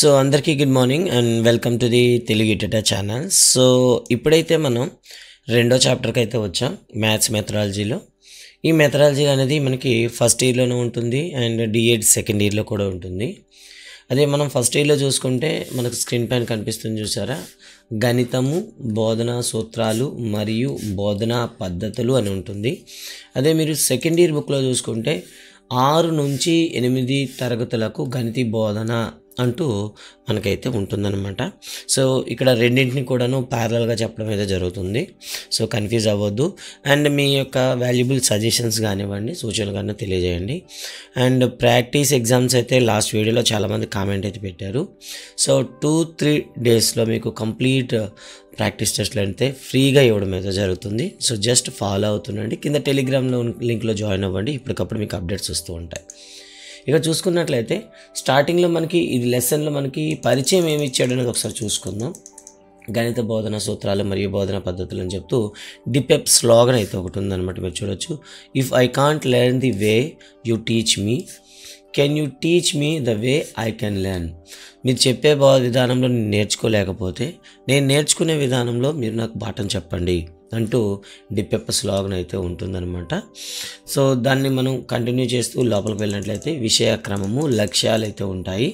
So అందరికీ good morning and welcome to the Telugu editor channel. So ఇప్పుడైతే మనం రెండో చాప్టర్కి అయితే వచ్చాం, మ్యాథ్స్ మెథడాలజీలో. ఈ మెథడాలజీ అనేది మనకి ఫస్ట్ ఇయర్లోనే ఉంటుంది అండ్ డిఎడ్ సెకండ్ ఇయర్లో కూడా ఉంటుంది. అదే మనం ఫస్ట్ ఇయర్లో చూసుకుంటే మనకు స్క్రీన్ పైన కనిపిస్తుంది చూసారా, గణితము, బోధనా సూత్రాలు మరియు బోధనా పద్ధతులు అని ఉంటుంది. అదే మీరు సెకండ్ ఇయర్ బుక్లో చూసుకుంటే 6 నుంచి 8 తరగతులకు గణిత బోధన అంటూ మనకైతే ఉంటుందన్నమాట. సో ఇక్కడ రెండింటిని కూడాను ప్యారలల్గా చెప్పడం అయితే జరుగుతుంది. సో కన్ఫ్యూజ్ అవ్వద్దు అండ్ మీ యొక్క వాల్యుబుల్ సజెషన్స్ కానివ్వండి, సూచనలు కానీ తెలియజేయండి. అండ్ ప్రాక్టీస్ ఎగ్జామ్స్ అయితే లాస్ట్ వీడియోలో చాలామంది కామెంట్ అయితే పెట్టారు. సో 2-3 డేస్లో మీకు కంప్లీట్ ప్రాక్టీస్ టెస్ట్లు అయితే ఫ్రీగా ఇవ్వడం అయితే జరుగుతుంది. సో జస్ట్ ఫాలో అవుతుండండి. కింద టెలిగ్రామ్లో లింక్లో జాయిన్ అవ్వండి, ఇప్పటికప్పుడు మీకు అప్డేట్స్ వస్తూ ఉంటాయి. ఇక చూసుకున్నట్లయితే స్టార్టింగ్లో మనకి ఇది లెసన్లో మనకి పరిచయం ఏమి ఇచ్చాడు అనేది ఒకసారి చూసుకుందాం. గణిత బోధన సూత్రాలు మరియు బోధన పద్ధతులు అని చెప్తూ డిపెప్ స్లోగన్ అయితే ఒకటి ఉందన్నమాట. మీరు చూడొచ్చు, if I can't learn the way you teach me, can you teach me the way I can learn. మీరు చెప్పే విధానంలో నేను నేర్చుకోలేకపోతే నేను నేర్చుకునే విధానంలో మీరు నాకు బాటం చెప్పండి అంటూ డిపెప్ స్లోగన్ అయితే ఉంటుందన్నమాట. సో దాన్ని మనం కంటిన్యూ చేస్తూ లోపలికి వెళ్ళినట్లయితే విషయ క్రమము, లక్ష్యాలు అయితే ఉంటాయి.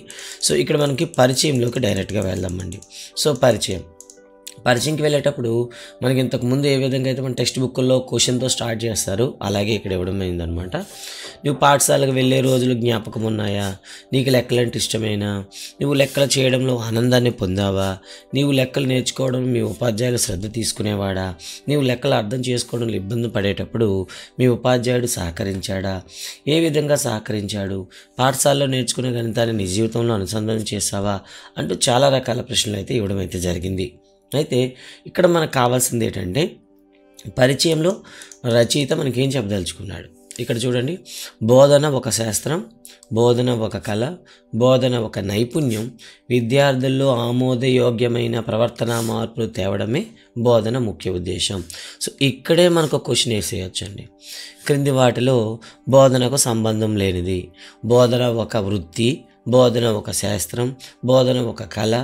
సో ఇక్కడ మనకి పరిచయంలోకి డైరెక్ట్గా వెళ్దామండి. సో పరిచయంకి వెళ్ళేటప్పుడు మనకి ఇంతకుముందు ఏ విధంగా అయితే మన టెక్స్ట్ బుక్లో క్వశ్చన్తో స్టార్ట్ చేస్తారు, అలాగే ఇక్కడ ఇవ్వడం అయిందనమాట. నువ్వు పాఠశాలకు వెళ్ళే రోజులు జ్ఞాపకం ఉన్నాయా, నీకు లెక్కలంటే ఇష్టమేనా, నువ్వు లెక్కలు చేయడంలో ఆనందాన్ని పొందావా, నీవు లెక్కలు నేర్చుకోవడం మీ ఉపాధ్యాయులు శ్రద్ధ తీసుకునేవాడా, నీవు లెక్కలు అర్థం చేసుకోవడంలో ఇబ్బంది పడేటప్పుడు మీ ఉపాధ్యాయుడు సహకరించాడా, ఏ విధంగా సహకరించాడు, పాఠశాలలో నేర్చుకునే గణితాన్ని నీ జీవితంలో అనుసంధానం చేసావా అంటూ చాలా రకాల ప్రశ్నలు అయితే ఇవ్వడం అయితే జరిగింది. అయితే ఇక్కడ మనకు కావాల్సింది ఏంటంటే పరిచయంలో రచయిత మనకేం చెప్పదలుచుకున్నాడు. ఇక్కడ చూడండి, బోధన ఒక శాస్త్రం, బోధన ఒక కళ, బోధన ఒక నైపుణ్యం, విద్యార్థుల్లో ఆమోదయోగ్యమైన ప్రవర్తన మార్పులు తేవడమే బోధన ముఖ్య ఉద్దేశం. సో ఇక్కడే మనకు క్వశ్చన్ వేసేయచ్చండి. క్రింది వాటిలో బోధనకు సంబంధం లేనిది, బోధన ఒక వృత్తి, బోధన ఒక శాస్త్రం, బోధన ఒక కళ,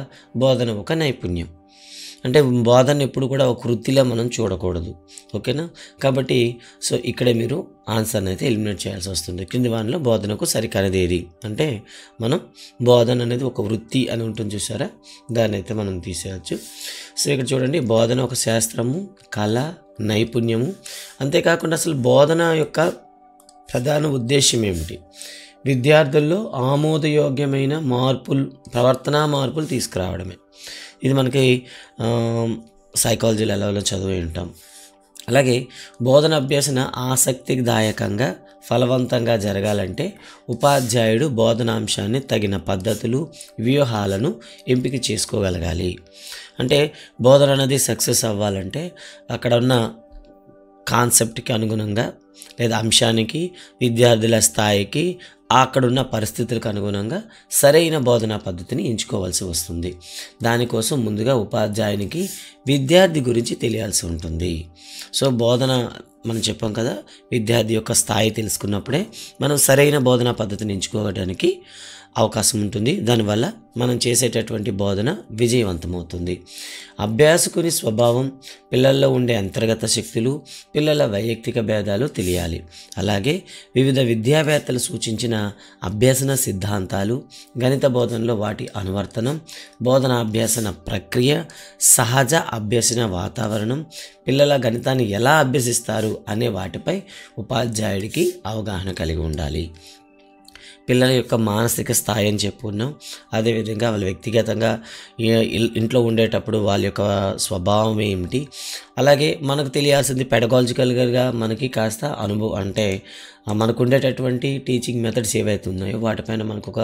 బోధన ఒక నైపుణ్యం. అంటే బోధన ఎప్పుడు కూడా ఒక వృత్తిలో మనం చూడకూడదు, ఓకేనా? కాబట్టి సో ఇక్కడే మీరు ఆన్సర్ని అయితే ఎలిమినేట్ చేయాల్సి వస్తుంది. క్రింది వాటిలో బోధనకు సరికానిది ఏది అంటే మనం బోధన అనేది ఒక వృత్తి అని ఉంటుంది చూసారా, దాన్ని అయితే మనం తీసేయచ్చు. సో ఇక్కడ చూడండి, బోధన ఒక శాస్త్రము, కళ, నైపుణ్యము. అంతేకాకుండా అసలు బోధన యొక్క ప్రధాన ఉద్దేశం ఏమిటి, విద్యార్థుల్లో ఆమోదయోగ్యమైన ప్రవర్తనా మార్పులు తీసుకురావడమే. ఇది మనకి సైకాలజీ లెవెల్లో చదివి ఉంటాం. అలాగే బోధన అభ్యసన ఆసక్తిదాయకంగా ఫలవంతంగా జరగాలంటే ఉపాధ్యాయుడు బోధనాంశాన్ని తగిన పద్ధతులు, వ్యూహాలను ఎంపిక చేసుకోగలగాలి. అంటే బోధన అనేది సక్సెస్ అవ్వాలంటే అక్కడ ఉన్న కాన్సెప్ట్కి అనుగుణంగా లేదా అంశానికి, విద్యార్థుల స్థాయికి, అక్కడున్న పరిస్థితులకు అనుగుణంగా సరైన బోధనా పద్ధతిని ఎంచుకోవాల్సి వస్తుంది. దానికోసం ముందుగా ఉపాధ్యాయునికి విద్యార్థి గురించి తెలియాల్సి ఉంటుంది. సో బోధన మనం చెప్పాం కదా, విద్యార్థి యొక్క స్థాయి తెలుసుకున్నప్పుడే మనం సరైన బోధనా పద్ధతిని ఎంచుకోవడానికి అవకాశం ఉంటుంది. దానివల్ల మనం చేసేటటువంటి బోధన విజయవంతమవుతుంది. అభ్యాసకుని స్వభావం, పిల్లల్లో ఉండే అంతర్గత శక్తులు, పిల్లల వైయక్తిక భేదాలు తెలియాలి. అలాగే వివిధ విద్యావేత్తలు సూచించిన అభ్యసన సిద్ధాంతాలు, గణిత బోధనలో వాటి అనువర్తనం, బోధన అభ్యసన ప్రక్రియ, సహజ అభ్యసన వాతావరణం, పిల్లల గణితాన్ని ఎలా అభ్యసిస్తారు అనే వాటిపై ఉపాధ్యాయుడికి అవగాహన కలిగి ఉండాలి. పిల్లల యొక్క మానసిక స్థాయి అని చెప్పుకున్నాం. అదేవిధంగా వాళ్ళు వ్యక్తిగతంగా ఇంట్లో ఉండేటప్పుడు వాళ్ళ యొక్క స్వభావం ఏమిటి, అలాగే మనకు తెలియాల్సింది పెడగాలజికల్గా మనకి కాస్త అనుభవం అంటే మనకు ఉండేటటువంటి టీచింగ్ మెథడ్స్ ఏవైతే ఉన్నాయో వాటిపైన మనకు ఒక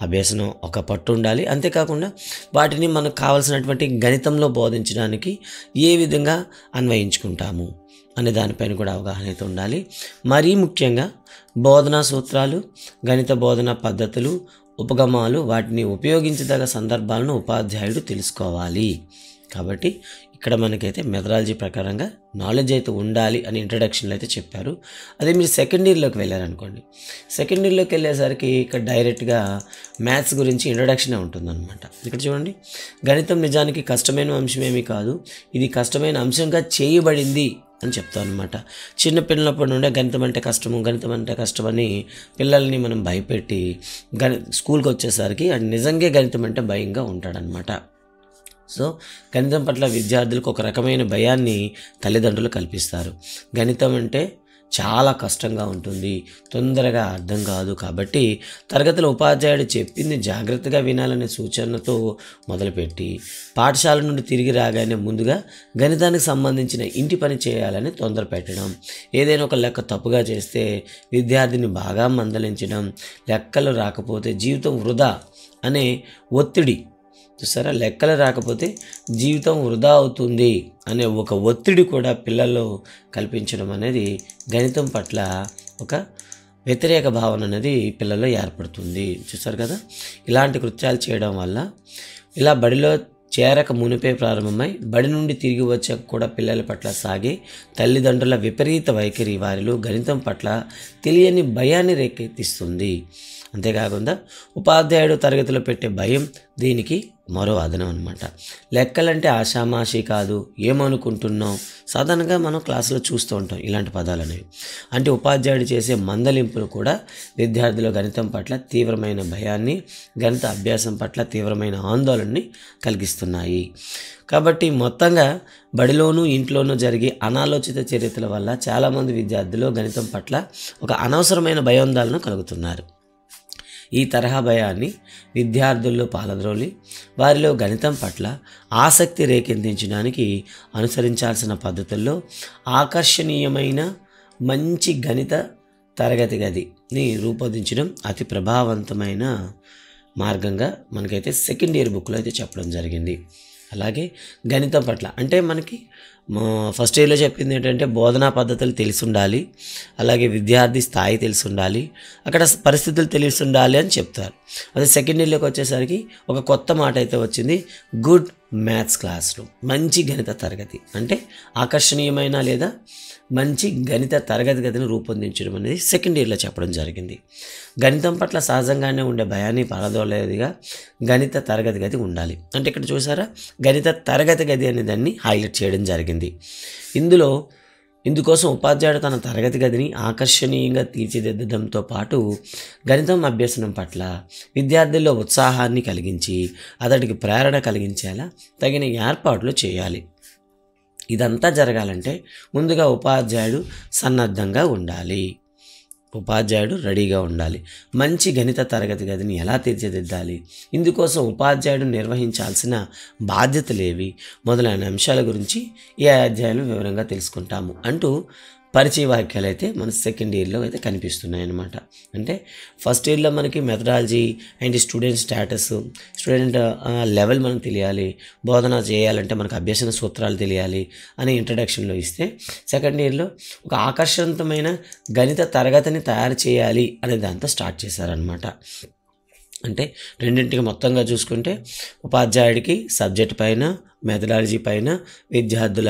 అభ్యసనం, ఒక పట్టు ఉండాలి. అంతేకాకుండా వాటిని మనకు కావాల్సినటువంటి గణితంలో బోధించడానికి ఏ విధంగా అన్వయించుకుంటాము అనే దానిపైన కూడా అవగాహన అయితే ఉండాలి. మరీ ముఖ్యంగా బోధనా సూత్రాలు, గణిత బోధనా పద్ధతులు, ఉపగమాలు, వాటిని ఉపయోగించదగ సందర్భాలను ఉపాధ్యాయుడు తెలుసుకోవాలి. కాబట్టి ఇక్కడ మనకైతే మెథడాలజీ ప్రకారంగా నాలెడ్జ్ అయితే ఉండాలి అని ఇంట్రడక్షన్లో అయితే చెప్పారు. అదే మీరు సెకండ్ ఇయర్లోకి వెళ్ళారనుకోండి, సెకండ్ ఇయర్లోకి వెళ్ళేసరికి ఇక్కడ డైరెక్ట్గా మ్యాథ్స్ గురించి ఇంట్రడక్షనే ఉంటుందన్నమాట. ఇక్కడ చూడండి, గణితం నిజానికి కష్టమైన అంశమేమీ కాదు, ఇది కష్టమైన అంశంగా చేయబడింది అని చెప్తాం అనమాట. చిన్న పిల్లలప్పటి నుండే గణితం అంటే కష్టమని పిల్లల్ని మనం భయపెట్టి స్కూల్కి వచ్చేసరికి అది నిజంగా గణితం అంటే భయంగా ఉంటాడనమాట. సో గణితం పట్ల విద్యార్థులకు ఒక రకమైన భయాన్ని తల్లిదండ్రులు కల్పిస్తారు. గణితం అంటే చాలా కష్టంగా ఉంటుంది, తొందరగా అర్థం కాదు, కాబట్టి తరగతిలో ఉపాధ్యాయుడు చెప్పింది జాగ్రత్తగా వినాలనే సూచనతో మొదలుపెట్టి పాఠశాల నుండి తిరిగి రాగానే ముందుగా గణితానికి సంబంధించిన ఇంటి పని చేయాలని తొందర పెట్టడం, ఏదైనా ఒక లెక్క తప్పుగా చేస్తే విద్యార్థిని బాగా మందలించడం, లెక్కలు రాకపోతే జీవితం వృధా అనే ఒత్తిడి, చూసారా, లెక్కలు రాకపోతే జీవితం వృధా అవుతుంది అనే ఒక ఒత్తిడి కూడా పిల్లల్లో కల్పించడం అనేది గణితం పట్ల ఒక వ్యతిరేక భావన అనేది పిల్లల్లో ఏర్పడుతుంది. చూసారు కదా, ఇలాంటి కృత్యాలు చేయడం వల్ల ఇలా బడిలో చేరక మునిపే ప్రారంభమై బడి నుండి తిరిగి వచ్చాక కూడా పిల్లల పట్ల సాగే తల్లిదండ్రుల విపరీత వైఖరి వారిలో గణితం పట్ల తెలియని భయాన్ని రేకెత్తిస్తుంది. అంతేకాకుండా ఉపాధ్యాయుడు తరగతిలో పెట్టే భయం దీనికి మరో అదనం అనమాట. లెక్కలంటే ఆషామాషి కాదు, ఏమనుకుంటున్నాం, సాధారణంగా మనం క్లాసులో చూస్తూ ఉంటాం ఇలాంటి పదాలు అనేవి. అంటే ఉపాధ్యాయుడు చేసే మందలింపులు కూడా విద్యార్థుల గణితం పట్ల తీవ్రమైన భయాన్ని, గణిత అభ్యాసం పట్ల తీవ్రమైన ఆందోళనని కలిగిస్తున్నాయి. కాబట్టి మొత్తంగా బడిలోనూ ఇంట్లోనూ జరిగే అనాలోచిత చర్యల వల్ల చాలామంది విద్యార్థులు గణితం పట్ల ఒక అనవసరమైన భయాందోళన కలుగుతున్నారు. ఈ తరహా భయాన్ని విద్యార్థుల్లో పాలద్రోలి వారిలో గణితం పట్ల ఆసక్తి రేకెత్తించడానికి అనుసరించాల్సిన పద్ధతుల్లో ఆకర్షణీయమైన మంచి గణిత తరగతి గదిని రూపొందించడం అతి ప్రభావవంతమైన మార్గంగా మనకైతే సెకండ్ ఇయర్ బుక్లో అయితే చెప్పడం జరిగింది. అలాగే గణితం పట్ల అంటే మనకి ఫస్ట్ ఇయర్లో చెప్పింది ఏంటంటే బోధనా పద్ధతులు తెలిసి ఉండాలి, అలాగే విద్యార్థి స్థాయి తెలిసి ఉండాలి, అక్కడ పరిస్థితులు తెలిసి ఉండాలి అని చెప్తారు. అదే సెకండ్ ఇయర్లోకి వచ్చేసరికి ఒక కొత్త మాట అయితే వచ్చింది, గుడ్ మ్యాథ్స్ క్లాస్ రూమ్, మంచి గణిత తరగతి, అంటే ఆకర్షణీయమైన లేదా మంచి గణిత తరగతి గదిని రూపొందించడం అనేది సెకండ్ ఇయర్లో చెప్పడం జరిగింది. గణితం పట్ల సహజంగానే ఉండే భయాన్ని పారదోలేదిగా గణిత తరగతి గది ఉండాలి. అంటే ఇక్కడ చూసారా, గణిత తరగతి గది అనే దాన్ని హైలైట్ చేయడం జరిగింది. ఇందుకోసం ఉపాధ్యాయుడు తన తరగతి గదిని ఆకర్షణీయంగా తీర్చిదిద్దడంతో పాటు గణితం అభ్యసనం పట్ల విద్యార్థుల్లో ఉత్సాహాన్ని కలిగించి అతడికి ప్రేరణ కలిగించేలా తగిన ఏర్పాట్లు చేయాలి. ఇదంతా జరగాలంటే ముందుగా ఉపాధ్యాయుడు సన్నద్ధంగా ఉండాలి, ఉపాధ్యాయుడు రెడీగా ఉండాలి. మంచి గణిత తరగతి గదిని ఎలా తీర్చిదిద్దాలి, ఇందుకోసం ఉపాధ్యాయుడు నిర్వహించాల్సిన బాధ్యతలేవి మొదలైన అంశాల గురించి ఈ అధ్యాయంలో వివరంగా తెలుసుకుంటాము అంటూ పరిచయ వాక్యాలు అయితే మన సెకండ్ ఇయర్లో అయితే కనిపిస్తున్నాయి అన్నమాట. అంటే ఫస్ట్ ఇయర్లో మనకి methodology and student status, student level మనకు తెలియాలి, బోధన చేయాలంటే మనకు అభ్యసన సూత్రాలు తెలియాలి అని ఇంట్రడక్షన్లో ఇస్తే, సెకండ్ ఇయర్లో ఒక ఆకర్షవంతమైన గణిత తరగతిని తయారు చేయాలి అనే దాంతో స్టార్ట్ చేశారనమాట. అంటే రెండింటికి మొత్తంగా చూసుకుంటే ఉపాధ్యాయుడికి సబ్జెక్ట్ పైన, మెథడాలజీ పైన, విద్యార్థుల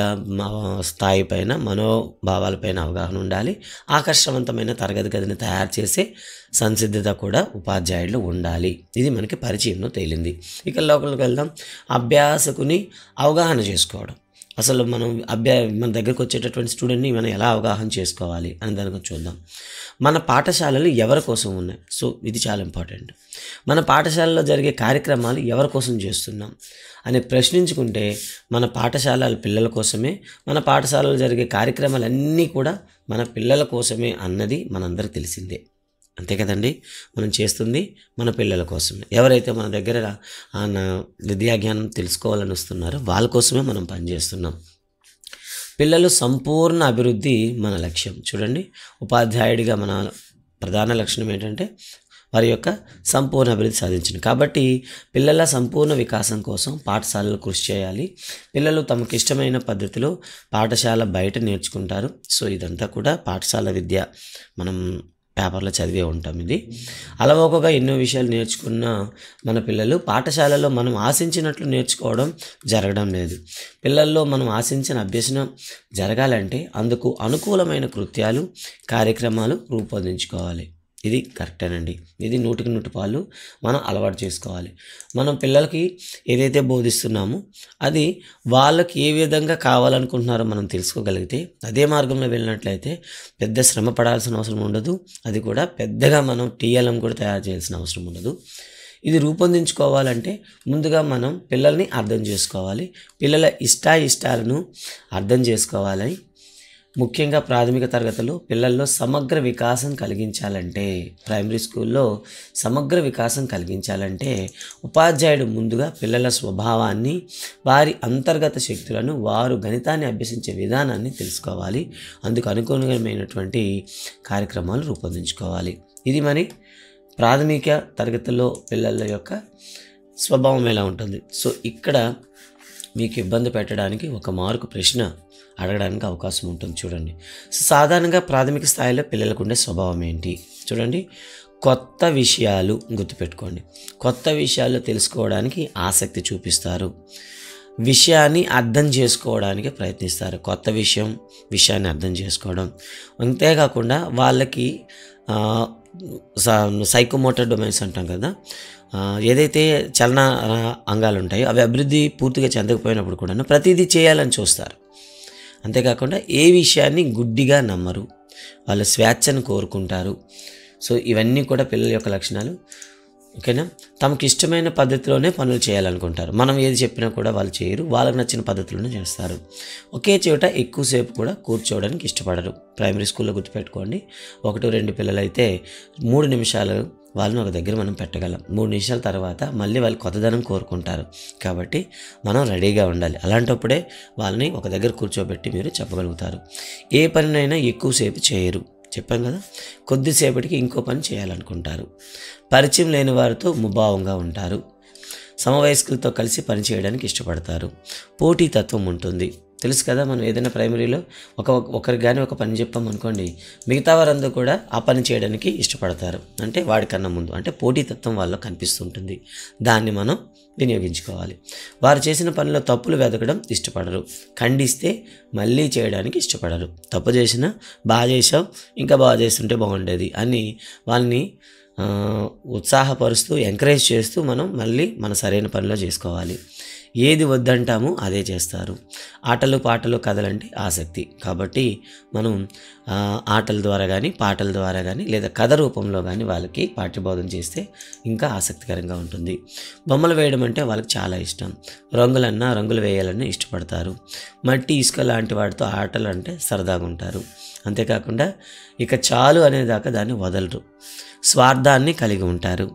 స్థాయి పైన, మనోభావాలపైన అవగాహన ఉండాలి. ఆకర్షవంతమైన తరగతి గదిని తయారు చేసే సంసిద్ధత కూడా ఉపాధ్యాయుడిలో ఉండాలి. ఇది మనకి పరిచయంలో తేలింది. ఇక లోపలికి వెళ్దాం. అభ్యాసకుని అవగాహన చేసుకోవడం, అసలు మన దగ్గరకు వచ్చేటటువంటి స్టూడెంట్ని మనం ఎలా అవగాహన చేసుకోవాలి అని దాని గురించి చూద్దాం. మన పాఠశాలలు ఎవరి కోసం ఉన్నాయి? సో ఇది చాలా ఇంపార్టెంట్. మన పాఠశాలలో జరిగే కార్యక్రమాలు ఎవరి కోసం చేస్తున్నాం అని ప్రశ్నించుకుంటే మన పాఠశాల పిల్లల కోసమే, మన పాఠశాలలో జరిగే కార్యక్రమాలన్నీ కూడా మన పిల్లల కోసమే అన్నది మనందరికీ తెలిసిందే. అంతే కదండి, మనం చేస్తుంది మన పిల్లల కోసమే. ఎవరైతే మన దగ్గర విద్యాజ్ఞానం తెలుసుకోవాలని వస్తున్నారో వాళ్ళ కోసమే మనం పనిచేస్తున్నాం. పిల్లలు సంపూర్ణ అభివృద్ధి మన లక్ష్యం. చూడండి, ఉపాధ్యాయుడిగా మన ప్రధాన లక్షణం ఏంటంటే వారి యొక్క సంపూర్ణ అభివృద్ధి సాధించింది. కాబట్టి పిల్లల సంపూర్ణ వికాసం కోసం పాఠశాలలు కృషి చేయాలి. పిల్లలు తమకు ఇష్టమైన పద్ధతిలో పాఠశాల బయట నేర్చుకుంటారు. సో ఇదంతా కూడా పాఠశాల విద్య మనం పేపర్లో చదివే ఉంటాం. ఇది అలవోకగా ఎన్నో విషయాలు నేర్చుకున్న మన పిల్లలు పాఠశాలలో మనం ఆశించినట్లు నేర్చుకోవడం జరగడం లేదు. పిల్లల్లో మనం ఆశించిన అభ్యసనం జరగాలంటే అందుకు అనుకూలమైన కృత్యాలు, కార్యక్రమాలు రూపొందించుకోవాలి. ఇది కరెక్టేనండి. ఇది 100% మనం అలవాటు చేసుకోవాలి. మనం పిల్లలకి ఏదైతే బోధిస్తున్నామో అది వాళ్ళకి ఏ విధంగా కావాలనుకుంటున్నారో మనం తెలుసుకోగలిగితే అదే మార్గంలో వెళ్ళినట్లయితే పెద్ద శ్రమ పడాల్సిన అవసరం ఉండదు. అది కూడా పెద్దగా మనం టీఎల్ఎం కూడా తయారు చేయాల్సిన అవసరం ఉండదు. ఇది రూపొందించుకోవాలంటే ముందుగా మనం పిల్లల్ని అర్థం చేసుకోవాలి. పిల్లల ఇష్టాలను అర్థం చేసుకోవాలి. ముఖ్యంగా ప్రాథమిక తరగతిలో పిల్లల్లో సమగ్ర వికాసం కలిగించాలంటే, ప్రైమరీ స్కూల్లో సమగ్ర వికాసం కలిగించాలంటే ఉపాధ్యాయుడు ముందుగా పిల్లల స్వభావాన్ని, వారి అంతర్గత శక్తులను, వారు గణితాన్ని అభ్యసించే విధానాన్ని తెలుసుకోవాలి. అందుకు అనుగుణమైనటువంటి కార్యక్రమాలు రూపొందించుకోవాలి. ఇది మరి ప్రాథమిక తరగతిలో పిల్లల యొక్క స్వభావం ఎలా ఉంటుంది. సో ఇక్కడ మీకు ఇబ్బంది పెట్టడానికి ఒక మార్కు ప్రశ్న అడగడానికి అవకాశం ఉంటుంది. చూడండి, సాధారణంగా ప్రాథమిక స్థాయిలో పిల్లలకు ఉండే స్వభావం ఏంటి? చూడండి, కొత్త విషయాలు గుర్తుపెట్టుకోండి. కొత్త విషయాలు తెలుసుకోవడానికి ఆసక్తి చూపిస్తారు. విషయాన్ని అర్థం చేసుకోవడానికి ప్రయత్నిస్తారు. కొత్త విషయాన్ని అర్థం చేసుకోవడం. అంతేకాకుండా వాళ్ళకి సైకోమోటర్ డొమైన్స్ అంటాం కదా, ఏదైతే చలన అంగాలు ఉంటాయో అవి అభివృద్ధి పూర్తిగా చెందకపోయినప్పుడు కూడా ప్రతిదీ చేయాలని చూస్తారు. అంతేకాకుండా ఏ విషయాన్ని గుడ్డిగా నమ్మరు. వాళ్ళ స్వేచ్ఛను కోరుకుంటారు. సో ఇవన్నీ కూడా పిల్లల యొక్క లక్షణాలు. ఓకేనా? తమకు ఇష్టమైన పద్ధతిలోనే పనులు చేయాలనుకుంటారు. మనం ఏది చెప్పినా కూడా వాళ్ళు చేయరు. వాళ్ళకి నచ్చిన పద్ధతిలోనే చేస్తారు. ఒకే చోట ఎక్కువసేపు కూడా కూర్చోవడానికి ఇష్టపడరు. ప్రైమరీ స్కూల్లో గుర్తుపెట్టుకోండి, 1-2 పిల్లలు అయితే 3 నిమిషాలు వాళ్ళని ఒక దగ్గర మనం పెట్టగలం. 3 నిమిషాల తర్వాత మళ్ళీ వాళ్ళు కొత్తదనం కోరుకుంటారు. కాబట్టి మనం రెడీగా ఉండాలి. అలాంటప్పుడే వాళ్ళని ఒక దగ్గర కూర్చోబెట్టి మీరు చెప్పగలుగుతారు. ఏ పనినైనా ఎక్కువసేపు చేయరు. చెప్పాం కదా, కొద్దిసేపటికి ఇంకో పని చేయాలనుకుంటారు. పరిచయం లేని వారితో ముభావంగా ఉంటారు. సమవయస్కులతో కలిసి పనిచేయడానికి ఇష్టపడతారు. పోటీతత్వం ఉంటుంది. తెలుసు కదా, మనం ఏదైనా ప్రైమరీలో ఒకరికి కానీ ఒక పని చెప్పామనుకోండి, మిగతా వారందరూ కూడా ఆ పని చేయడానికి ఇష్టపడతారు. అంటే వాడికన్నా ముందు, అంటే పోటీతత్వం వాళ్ళలో కనిపిస్తుంటుంది. దాన్ని మనం వినియోగించుకోవాలి. వారు చేసిన పనిలో తప్పులు వెతకడం ఇష్టపడరు. ఖండిస్తే మళ్ళీ చేయడానికి ఇష్టపడరు. తప్పు చేసినా బాగా చేసావు, ఇంకా బాగా చేస్తుంటే బాగుండేది అని వాళ్ళని ఉత్సాహపరుస్తూ ఎంకరేజ్ చేస్తూ మనం మళ్ళీ మన సరైన పనిలో చేసుకోవాలి. ఏది వద్దంటామో అదే చేస్తారు. ఆటలు పాటలు కథలంటే ఆసక్తి. కాబట్టి మనం ఆటల ద్వారా కానీ పాటల ద్వారా కానీ లేదా కథ రూపంలో కానీ వాళ్ళకి పాఠ్యబోధన చేస్తే ఇంకా ఆసక్తికరంగా ఉంటుంది. బొమ్మలు వేయడం అంటే వాళ్ళకి చాలా ఇష్టం. రంగులు వేయాలన్నా ఇష్టపడతారు. మట్టి ఇసుక లాంటి వాటితో ఆటలు అంటే సరదాగా ఉంటారు. అంతేకాకుండా ఇక చాలు అనేదాకా దాన్ని వదలరు. స్వార్థాన్ని కలిగి ఉంటారు.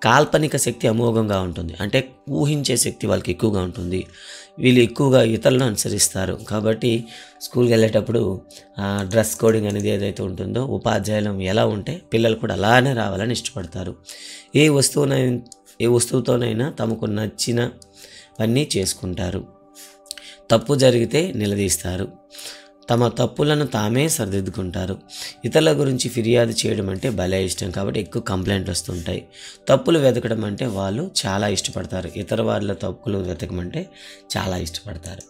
కాల్పనిక శక్తి అమోఘంగా ఉంటుంది. అంటే ఊహించే శక్తి వాళ్ళకి ఎక్కువగా ఉంటుంది. వీళ్ళు ఎక్కువగా ఇతరులను అనుసరిస్తారు. కాబట్టి స్కూల్కి వెళ్ళేటప్పుడు డ్రెస్ కోడింగ్ అనేది ఏదైతే ఉంటుందో, ఉపాధ్యాయులు ఎలా ఉంటే పిల్లలు కూడా అలానే రావాలని ఇష్టపడతారు. ఏ వస్తువుతోనైనా తమకు నచ్చినవన్నీ చేసుకుంటారు. తప్పు జరిగితే నిలదీస్తారు. తమ తప్పులను తామే సరిదిద్దుకుంటారు. ఇతరుల గురించి ఫిర్యాదు చేయడం అంటే భలే ఇష్టం. కాబట్టి ఎక్కువ కంప్లైంట్లు వస్తుంటాయి. తప్పులు వెతకడం అంటే వాళ్ళు చాలా ఇష్టపడతారు. ఇతర వాళ్ళ తప్పులు వెతకమంటే చాలా ఇష్టపడతారు.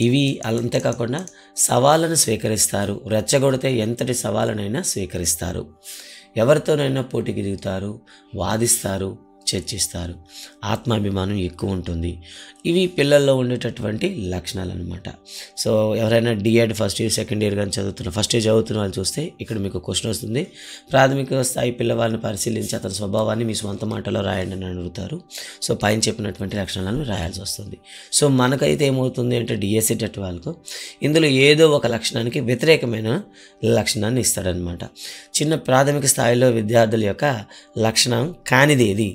ఇవి అంతేకాకుండా సవాళ్ళను స్వీకరిస్తారు. రెచ్చగొడితే ఎంతటి సవాళ్ళనైనా స్వీకరిస్తారు. ఎవరితోనైనా పోటీకి దిగుతారు. వాదిస్తారు, చర్చిస్తారు. ఆత్మాభిమానం ఎక్కువ ఉంటుంది. ఇవి పిల్లల్లో ఉండేటటువంటి లక్షణాలు అనమాట. సో ఎవరైనా DEd first year second year కానీ ఫస్ట్ ఇయర్ చదువుతున్న వాళ్ళు చూస్తే ఇక్కడ మీకు క్వశ్చన్ వస్తుంది. ప్రాథమిక స్థాయి పిల్లవాళ్ళని పరిశీలించి అతని స్వభావాన్ని మీ సొంత మాటలో రాయండి అని అడుగుతారు. సో పైన చెప్పినటువంటి లక్షణాలను రాయాల్సి వస్తుంది. సో మనకైతే ఏమవుతుంది అంటే డిఎస్సి టెట్ వాళ్ళకు ఇందులో ఏదో ఒక లక్షణానికి వ్యతిరేకమైన లక్షణాన్ని ఇస్తాడనమాట. చిన్న ప్రాథమిక స్థాయిలో విద్యార్థుల యొక్క లక్షణం కానిది ఏది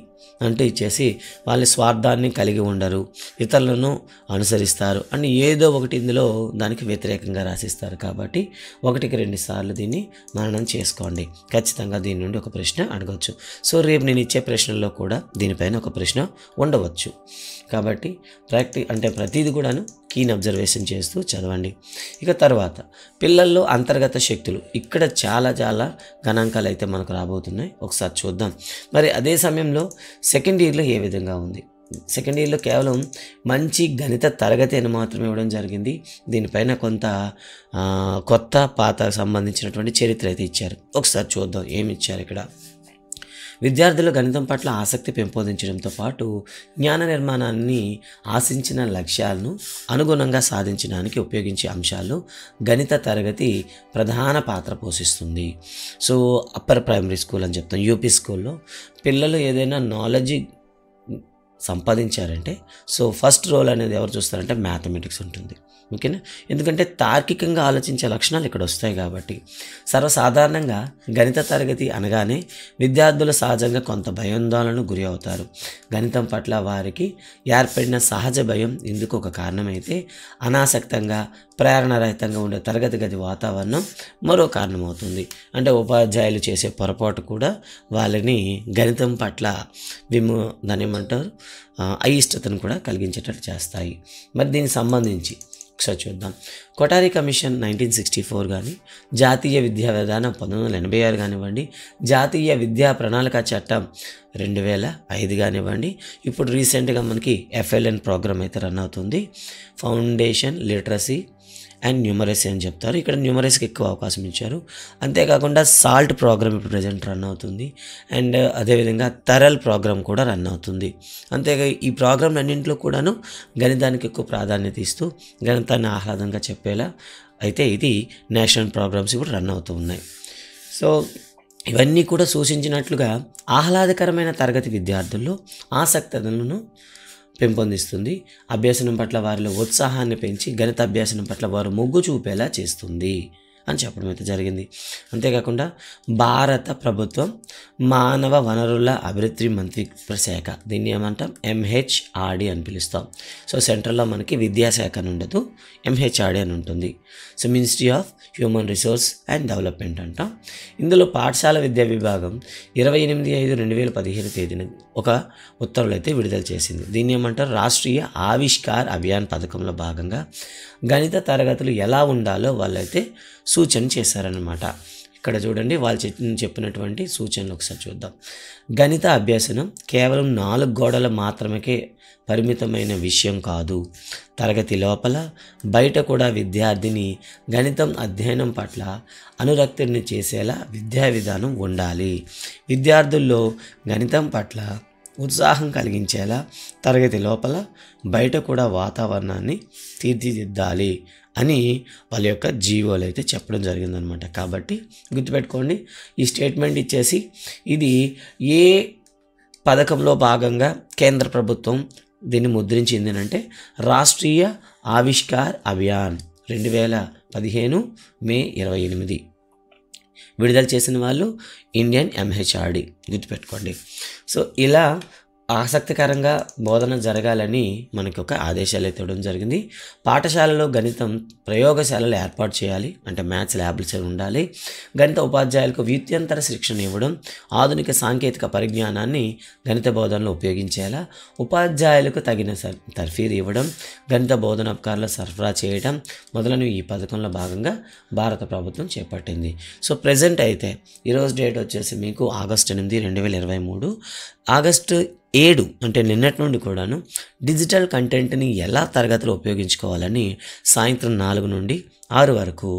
అంటూ ఇచ్చేసి వాళ్ళ స్వార్థాన్ని కలిగి ఉండరు, ఇతరులను అనుసరిస్తారు అని ఏదో ఒకటి ఇందులో దానికి వ్యతిరేకంగా రాసిస్తారు. కాబట్టి 1-2 సార్లు దీన్ని మననం చేసుకోండి. ఖచ్చితంగా దీని నుండి ఒక ప్రశ్న అడగవచ్చు. సో రేపు నేను ఇచ్చే ప్రశ్నల్లో కూడా దీనిపైన ఒక ప్రశ్న ఉండవచ్చు. కాబట్టి ప్రతిదీ కూడాను కీన్ అబ్జర్వేషన్ చేస్తూ చదవండి. ఇక తర్వాత పిల్లల్లో అంతర్గత శక్తులు, ఇక్కడ చాలా గణాంకాలు అయితే మనకు రాబోతున్నాయి, ఒకసారి చూద్దాం. మరి అదే సమయంలో సెకండ్ ఇయర్లో ఏ విధంగా ఉంది? సెకండ్ ఇయర్లో కేవలం మంచి గణిత తరగతి అని మాత్రమే ఇవ్వడం జరిగింది. దీనిపైన కొంత కొత్త పాత సంబంధించినటువంటి చరిత్ర అయితే ఇచ్చారు. ఒకసారి చూద్దాం ఏమి ఇచ్చారు ఇక్కడ. విద్యార్థులు గణితం పట్ల ఆసక్తి పెంపొందించడంతో పాటు జ్ఞాన నిర్మాణాన్ని ఆశించిన లక్ష్యాలను అనుగుణంగా సాధించడానికి ఉపయోగించే అంశాలు గణిత తరగతి ప్రధాన పాత్ర పోషిస్తుంది. సో అప్పర్ ప్రైమరీ స్కూల్ అని చెప్తాం, యూపీ స్కూల్లో పిల్లలు ఏదైనా నాలెడ్జ్ సంపాదించారంటే సో ఫస్ట్ రోల్ అనేది ఎవరు చూస్తారంటే మ్యాథమెటిక్స్ ఉంటుంది. ఓకేనా? ఎందుకంటే తార్కికంగా ఆలోచించే లక్షణాలు ఇక్కడ వస్తాయి కాబట్టి. సర్వసాధారణంగా గణిత తరగతి అనగానే విద్యార్థులు సహజంగా కొంత భయాందోళనకు గురి అవుతారు. గణితం పట్ల వారికి ఏర్పడిన సహజ భయం ఇందుకు ఒక కారణమైతే, అనాసక్తంగా ప్రేరణరహితంగా ఉండే తరగతి గది వాతావరణం మరో కారణమవుతుంది. అంటే ఉపాధ్యాయులు చేసే పొరపాటు కూడా వాళ్ళని గణితం పట్ల దాన్ని ఏమంటారు అయిష్టతను కూడా కలిగించేటట్టు చేస్తాయి. మరి దీనికి సంబంధించి ఒకసారి చూద్దాం. కొఠారి కమిషన్ 1964 కానీ, జాతీయ విద్యా విధానం 1986 కానివ్వండి, జాతీయ విద్యా ప్రణాళిక చట్టం 2005 కానివ్వండి, ఇప్పుడు రీసెంట్గా మనకి FLN ప్రోగ్రామ్ అయితే రన్ అవుతుంది, ఫౌండేషన్ లిటరసీ అండ్ న్యూమరసీ అని చెప్తారు. ఇక్కడ న్యూమరసీకి ఎక్కువ అవకాశం ఇచ్చారు. అంతేకాకుండా సాల్ట్ ప్రోగ్రామ్ ఇప్పుడు ప్రజెంట్ రన్ అవుతుంది. అండ్ అదేవిధంగా తరల్ ప్రోగ్రామ్ కూడా రన్ అవుతుంది. అంతేగా ఈ ప్రోగ్రామ్ అన్నింటిలో కూడాను గణితానికి ఎక్కువ ప్రాధాన్యత ఇస్తూ గణితాన్ని ఆహ్లాదంగా చెప్పేలా అయితే ఇది నేషనల్ ప్రోగ్రామ్స్ ఇప్పుడు రన్ అవుతూ ఉన్నాయి. సో ఇవన్నీ కూడా సూచించినట్లుగా ఆహ్లాదకరమైన తరగతి విద్యార్థుల్లో ఆసక్తులను పెంపొందిస్తుంది. అభ్యసనం పట్ల వారిలో ఉత్సాహాన్ని పెంచి గణిత అభ్యాసనం పట్ల వారు మొగ్గు చూపేలా చేస్తుంది అని చెప్పడం అయితే జరిగింది. అంతేకాకుండా భారత ప్రభుత్వం మానవ వనరుల అభివృద్ధి మంత్రిత్వ శాఖ, దీన్ని ఏమంటాం MHRD అని పిలుస్తాం. సో సెంట్రల్లో మనకి విద్యాశాఖ అని ఉండదు, MHRD అని ఉంటుంది. So ministry of human resource and development అంటాం. ఇందులో పాఠశాల విద్యా విభాగం 28/5/2015 తేదీన ఒక ఉత్తర్వులు అయితే విడుదల చేసింది. దీన్ని ఏమంటారు రాష్ట్రీయ ఆవిష్కార్ అభియాన్ పథకంలో భాగంగా గణిత తరగతులు ఎలా ఉండాలో వాళ్ళైతే సూచన చేశారనమాట. ఇక్కడ చూడండి వాళ్ళు చెప్పినటువంటి సూచనలు ఒకసారి చూద్దాం. గణిత అభ్యసనం కేవలం 4 గోడల మాత్రమే పరిమితమైన విషయం కాదు. తరగతి లోపల బయట కూడా విద్యార్థిని గణితం అధ్యయనం పట్ల అనురక్తిని చేసేలా విద్యా విధానం ఉండాలి. విద్యార్థుల్లో గణితం పట్ల ఉత్సాహం కలిగించేలా తరగతి లోపల బయట కూడా వాతావరణాన్ని తీర్చిదిద్దాలి అని వాళ్ళ యొక్క జీవోలు అయితే చెప్పడం జరిగిందనమాట. కాబట్టి గుర్తుపెట్టుకోండి, ఈ స్టేట్మెంట్ ఇచ్చేసి ఇది ఏ పథకంలో భాగంగా కేంద్ర ప్రభుత్వం దీన్ని ముద్రించింది అంటే రాష్ట్రీయ ఆవిష్కార్ అభియాన్ 2015 మే 28 విడుదల చేసిన వాళ్ళు ఇండియన్ MHRD, గుర్తుపెట్టుకోండి. సో ఇలా ఆసక్తికరంగా బోధన జరగాలని మనకి ఒక ఆదేశాలు అయితే ఇవ్వడం జరిగింది. పాఠశాలలో గణితం ప్రయోగశాలలు ఏర్పాటు చేయాలి, అంటే మ్యాథ్స్ ల్యాబ్స్ ఉండాలి. గణిత ఉపాధ్యాయులకు వ్యుత్యంతర శిక్షణ ఇవ్వడం, ఆధునిక సాంకేతిక పరిజ్ఞానాన్ని గణిత బోధనలో ఉపయోగించేలా ఉపాధ్యాయులకు తగిన తర్ఫీదు ఇవ్వడం, గణిత బోధనోపకరణలు సరఫరా చేయడం మొదలైనవి ఈ పథకంలో భాగంగా భారత ప్రభుత్వం చేపట్టింది. సో ప్రజెంట్ అయితే ఈరోజు డేట్ వచ్చేసి మీకు ఆగస్టు 8, 2023. ఆగస్టు 7 అంటే నిన్నటి నుండి కూడాను డిజిటల్ కంటెంట్ని ఎలా తరగతిలో ఉపయోగించుకోవాలని సాయంత్రం 4 నుండి 6 వరకు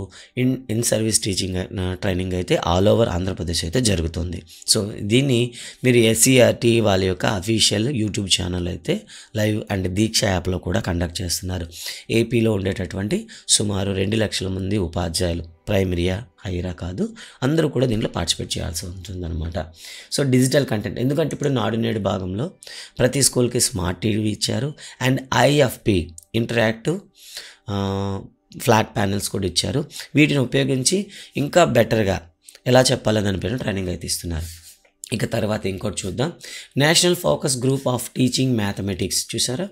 ఇన్ సర్వీస్ టీచింగ్ ట్రైనింగ్ అయితే ఆల్ ఓవర్ ఆంధ్రప్రదేశ్ అయితే జరుగుతుంది. సో దీన్ని మీరు SCERT వాళ్ళ యొక్క అఫీషియల్ యూట్యూబ్ ఛానల్ అయితే లైవ్ అండ్ దీక్ష యాప్లో కూడా కండక్ట్ చేస్తున్నారు. ఏపీలో ఉండేటటువంటి సుమారు 2 లక్షల మంది ఉపాధ్యాయులు, ప్రైమరీయా హైరా కాదు, అందరూ కూడా దీంట్లో పార్టిసిపేట్ చేయాల్సి ఉంటుందన్నమాట. సో డిజిటల్ కంటెంట్, ఎందుకంటే ఇప్పుడు నాడు నేడు భాగంలో ప్రతి స్కూల్కి స్మార్ట్ టీవీ ఇచ్చారు and IFP interactive flat panels కూడా ఇచ్చారు. వీటిని ఉపయోగించి ఇంకా బెటర్గా ఎలా చెప్పాలని దానిపైన ట్రైనింగ్ అయితే ఇస్తున్నారు. ఇక తర్వాత ఇంకోటి చూద్దాం. National focus group of teaching mathematics, చూసారా?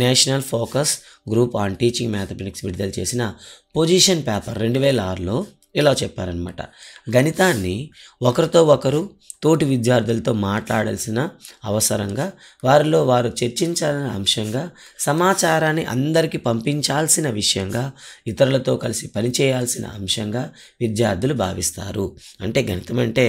National focus group on teaching mathematics విడుదల చేసిన పొజిషన్ పేపర్ 2006లో ఇలా చెప్పారనమాట. గణితాన్ని ఒకరితో ఒకరు తోటి విద్యార్థులతో మాట్లాడాల్సిన అవసరంగా, వారిలో వారు చర్చించాల్సిన అంశంగా, సమాచారాన్ని అందరికీ పంపించాల్సిన విషయంగా, ఇతరులతో కలిసి పనిచేయాల్సిన అంశంగా విద్యార్థులు భావిస్తారు. అంటే గణితం అంటే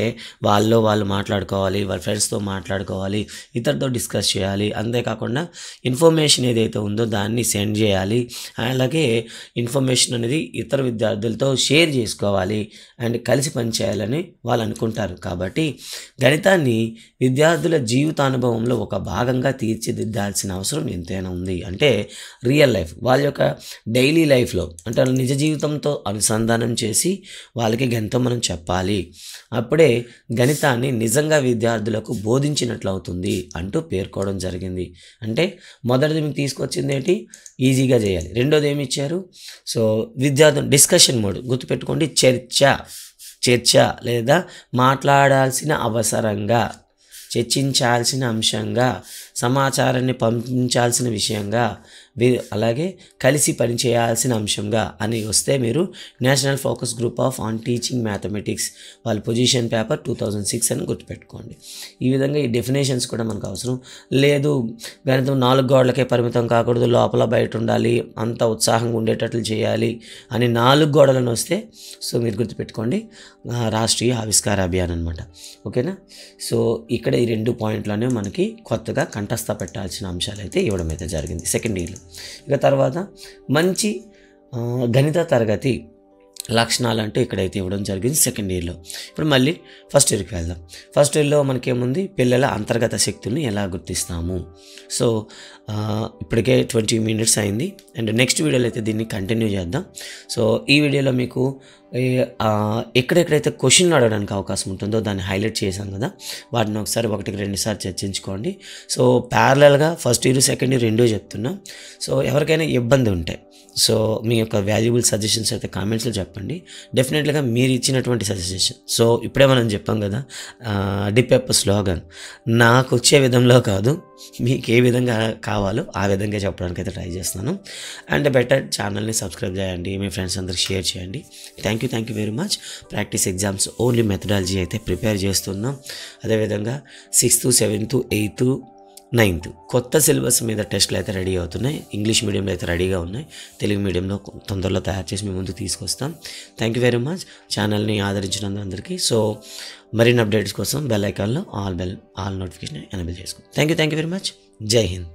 వాళ్ళు మాట్లాడుకోవాలి, వాళ్ళ ఫ్రెండ్స్తో మాట్లాడుకోవాలి, ఇతరులతో డిస్కస్ చేయాలి. అంతేకాకుండా ఇన్ఫర్మేషన్ ఏదైతే ఉందో దాన్ని సెండ్ చేయాలి. అలాగే ఇన్ఫర్మేషన్ అనేది ఇతర విద్యార్థులతో షేర్ చేసుకోవాలి అండ్ కలిసి పనిచేయాలని వాళ్ళు అనుకుంటారు. కాబట్టి గణితాన్ని విద్యార్థుల జీవితానుభవంలో ఒక భాగంగా తీర్చిదిద్దాల్సిన అవసరం ఎంతైనా ఉంది. అంటే రియల్ లైఫ్, వాళ్ళ యొక్క డైలీ లైఫ్లో, అంటే వాళ్ళ నిజ జీవితంతో అనుసంధానం చేసి వాళ్ళకి గణితం మనం చెప్పాలి. అప్పుడే గణితాన్ని నిజంగా విద్యార్థులకు బోధించినట్లు అవుతుంది అంటూ పేర్కోవడం జరిగింది. అంటే మొదటిది మీకు తీసుకొచ్చింది ఏంటి, ఈజీగా చేయాలి. రెండోది ఏమి ఇచ్చారు, సో విద్యార్థులు డిస్కషన్ మోడ్ గుర్తుపెట్టుకోండి, చర్చ లేదా మాట్లాడాల్సిన అవసరంగా, చర్చించాల్సిన అంశంగా, సమాచారాన్ని పంపించాల్సిన విషయంగా, అలాగే కలిసి పనిచేయాల్సిన అంశంగా అని వస్తే మీరు national focus group on teaching mathematics వాళ్ళ పొజిషన్ పేపర్ 2006 అని గుర్తుపెట్టుకోండి. ఈ విధంగా ఈ డెఫినేషన్స్ కూడా మనకు అవసరం లేదు. గణితం 4 గోడలకే పరిమితం కాకూడదు, లోపల బయట ఉండాలి, అంత ఉత్సాహంగా ఉండేటట్లు చేయాలి అని 4 గోడలను వస్తే, సో మీరు గుర్తుపెట్టుకోండి రాష్ట్రీయ ఆవిష్కార అభియాన్ అనమాట. ఓకేనా. సో ఇక్కడ ఈ 2 పాయింట్లోనే మనకి కొత్తగా కంఠస్థ పెట్టాల్సిన అంశాలు అయితే ఇవ్వడం అయితే జరిగింది సెకండ్ ఇయర్లో. ఇక తర్వాత మంచి గణిత తరగతి లక్షణాలు అంటూ ఇక్కడైతే ఇవ్వడం జరిగింది సెకండ్ ఇయర్లో. ఇప్పుడు మళ్ళీ ఫస్ట్ ఇయర్కి వెళ్దాం. ఫస్ట్ ఇయర్లో మనకేముంది, పిల్లల అంతర్గత శక్తులను ఎలా గుర్తిస్తాము. సో ఇప్పటికే 20 minutes అయింది అండ్ నెక్స్ట్ వీడియోలో అయితే దీన్ని కంటిన్యూ చేద్దాం. సో ఈ వీడియోలో మీకు ఎక్కడెక్కడైతే క్వశ్చన్ అడగడానికి అవకాశం ఉంటుందో దాన్ని హైలైట్ చేశాం కదా, వాటిని ఒకసారి 1-2 సార్లు చర్చించుకోండి. సో ప్యారలల్గా ఫస్ట్ ఇయర్ సెకండ్ ఇయర్ రెండూ చెప్తున్నాం. సో ఎవరికైనా ఇబ్బంది ఉంటే, సో మీ యొక్క వాల్యుబుల్ సజెషన్స్ అయితే కామెంట్స్లో చెప్పండి. డెఫినెట్గా మీరు ఇచ్చినటువంటి సజెషన్, సో ఇప్పుడే మనం చెప్పాం కదా డిపెప్ స్లోగన్, నాకు వచ్చే విధంలో కాదు, మీకు ఏ విధంగా కావాలో ఆ విధంగా చెప్పడానికి అయితే ట్రై చేస్తున్నాను. అండ్ బెటర్ ఛానల్ని సబ్స్క్రైబ్ చేయండి, మీ ఫ్రెండ్స్ అందరికి షేర్ చేయండి. Thank you very much. Practice exams only methodology అయితే ప్రిపేర్ చేస్తున్నాం. అదేవిధంగా 6th, 7th, 8th, 9th కొత్త సిలబస్ మీద టెస్ట్లు అయితే రెడీ అవుతున్నాయి. ఇంగ్లీష్ మీడియంలో అయితే రెడీగా ఉన్నాయి, తెలుగు మీడియంలో తొందరలో తయారు చేసి మీ ముందు తీసుకొస్తాం. థ్యాంక్ యూ వెరీ మచ్ ఛానల్ని ఆదరించినందుకు అందరికీ. సో మరిన్ని అప్డేట్స్ కోసం బెల్ ఐకాన్లో ఆల్ నోటిఫికేషన్ ఎనేబుల్ చేసుకోండి. Thank you very much. జై హింద్.